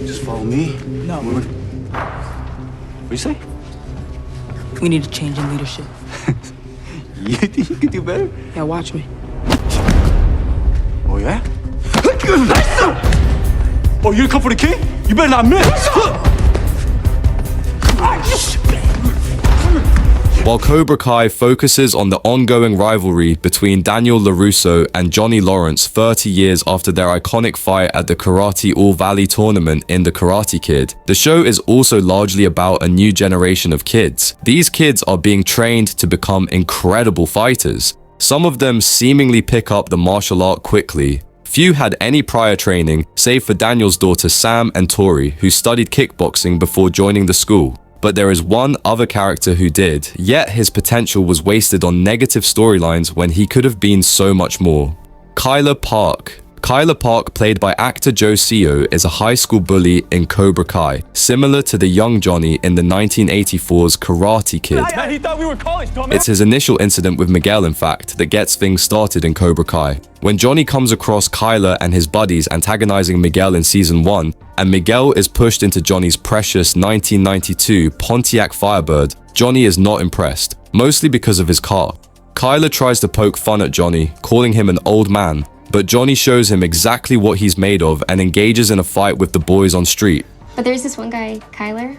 Just follow me. No. What you say? We need a change in leadership. You think you could do better? Yeah, watch me. Oh, yeah? Oh, you gonna come for the king? You better not miss! While Cobra Kai focuses on the ongoing rivalry between Daniel LaRusso and Johnny Lawrence 30 years after their iconic fight at the Karate All-Valley tournament in The Karate Kid, the show is also largely about a new generation of kids. These kids are being trained to become incredible fighters. Some of them seemingly pick up the martial art quickly. Few had any prior training, save for Daniel's daughter Sam and Tori, who studied kickboxing before joining the school. But there is one other character who did, yet his potential was wasted on negative storylines when he could have been so much more. Kyler Park. Kyler Park, played by actor Joe Seo, is a high school bully in Cobra Kai, similar to the young Johnny in the 1984's Karate Kid. Man, he thought we were college, dumbass. It's his initial incident with Miguel, in fact, that gets things started in Cobra Kai. When Johnny comes across Kyler and his buddies antagonizing Miguel in Season 1, and Miguel is pushed into Johnny's precious 1992 Pontiac Firebird, Johnny is not impressed, mostly because of his car. Kyler tries to poke fun at Johnny, calling him an old man, but Johnny shows him exactly what he's made of and engages in a fight with the boys on street. But there's this one guy, Kyler.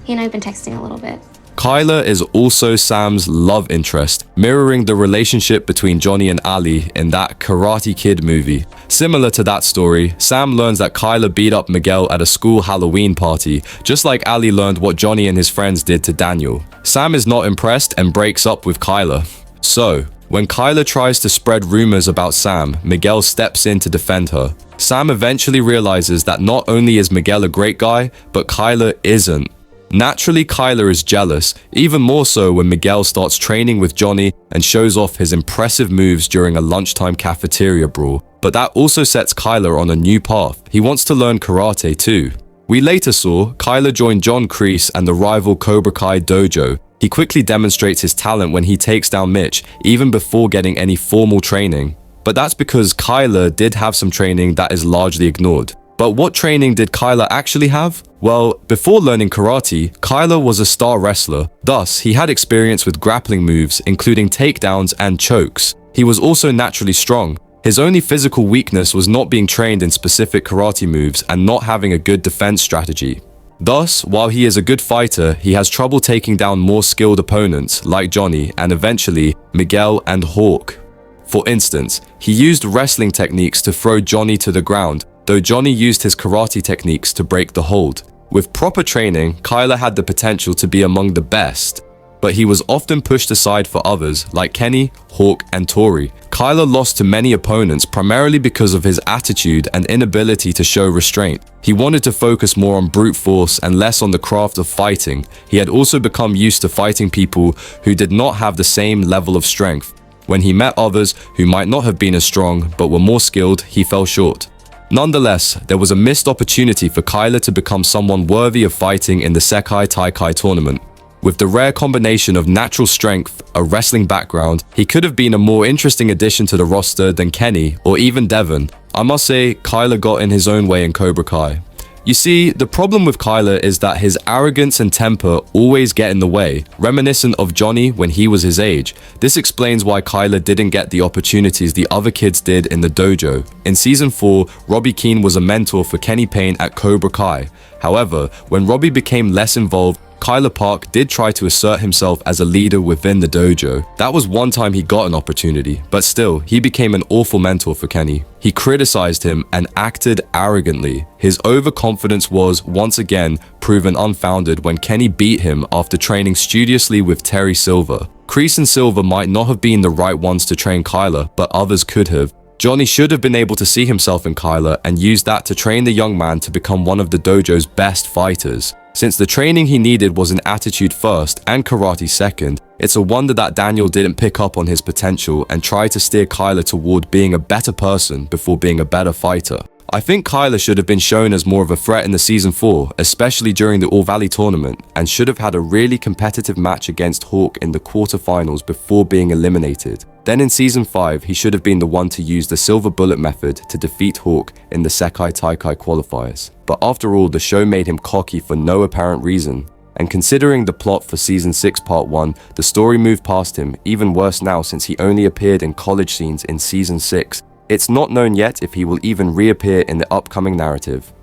He and I have been texting a little bit. Kyler is also Sam's love interest, mirroring the relationship between Johnny and Ali in that Karate Kid movie. Similar to that story, Sam learns that Kyler beat up Miguel at a school Halloween party, just like Ali learned what Johnny and his friends did to Daniel. Sam is not impressed and breaks up with Kyler. So, when Kyler tries to spread rumors about Sam, Miguel steps in to defend her. Sam eventually realizes that not only is Miguel a great guy, but Kyler isn't. Naturally, Kyler is jealous, even more so when Miguel starts training with Johnny and shows off his impressive moves during a lunchtime cafeteria brawl. But that also sets Kyler on a new path. He wants to learn karate too. We later saw Kyler join John Kreese and the rival Cobra Kai dojo. He quickly demonstrates his talent when he takes down Mitch, even before getting any formal training. But that's because Kyler did have some training that is largely ignored. But what training did Kyler actually have? Well, before learning karate, Kyler was a star wrestler. Thus, he had experience with grappling moves, including takedowns and chokes. He was also naturally strong. His only physical weakness was not being trained in specific karate moves and not having a good defense strategy. Thus, while he is a good fighter, he has trouble taking down more skilled opponents like Johnny and eventually Miguel and Hawk. For instance, he used wrestling techniques to throw Johnny to the ground, though Johnny used his karate techniques to break the hold. With proper training, Kyler had the potential to be among the best, but he was often pushed aside for others like Kenny, Hawk, and Tori. Kyler lost to many opponents primarily because of his attitude and inability to show restraint. He wanted to focus more on brute force and less on the craft of fighting. He had also become used to fighting people who did not have the same level of strength. When he met others who might not have been as strong but were more skilled, he fell short. Nonetheless, there was a missed opportunity for Kyler to become someone worthy of fighting in the Sekai Taikai tournament. With the rare combination of natural strength, a wrestling background, he could have been a more interesting addition to the roster than Kenny or even Devon. I must say, Kyler got in his own way in Cobra Kai. You see, the problem with Kyler is that his arrogance and temper always get in the way, reminiscent of Johnny when he was his age. This explains why Kyler didn't get the opportunities the other kids did in the dojo. In Season 4, Robbie Keane was a mentor for Kenny Payne at Cobra Kai. However, when Robbie became less involved, Kyler Park did try to assert himself as a leader within the dojo. That was one time he got an opportunity, but still, he became an awful mentor for Kenny. He criticized him and acted arrogantly. His overconfidence was, once again, proven unfounded when Kenny beat him after training studiously with Terry Silver. Kreese and Silver might not have been the right ones to train Kyler, but others could have. Johnny should have been able to see himself in Kyler and use that to train the young man to become one of the dojo's best fighters. Since the training he needed was in attitude first and karate second, it's a wonder that Daniel didn't pick up on his potential and try to steer Kyler toward being a better person before being a better fighter. I think Kyler should have been shown as more of a threat in the season 4, especially during the All Valley tournament, and should have had a really competitive match against Hawk in the quarterfinals before being eliminated. Then in season 5, he should have been the one to use the silver bullet method to defeat Hawk in the Sekai Taikai qualifiers. But after all, the show made him cocky for no apparent reason. And considering the plot for season 6 part 1, the story moved past him, even worse now since he only appeared in college scenes in season 6. It's not known yet if he will even reappear in the upcoming narrative.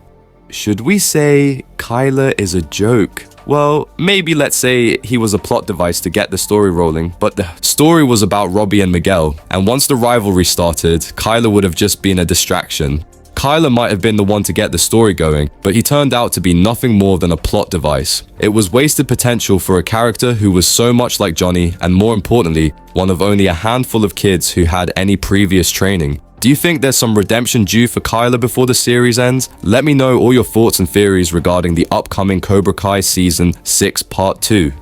Should we say Kyler is a joke? Well, maybe let's say he was a plot device to get the story rolling, but the story was about Robbie and Miguel, and once the rivalry started, Kyler would have just been a distraction. Kyler might have been the one to get the story going, but he turned out to be nothing more than a plot device. It was wasted potential for a character who was so much like Johnny, and more importantly, one of only a handful of kids who had any previous training. Do you think there's some redemption due for Kyler before the series ends? Let me know all your thoughts and theories regarding the upcoming Cobra Kai Season 6 Part 2.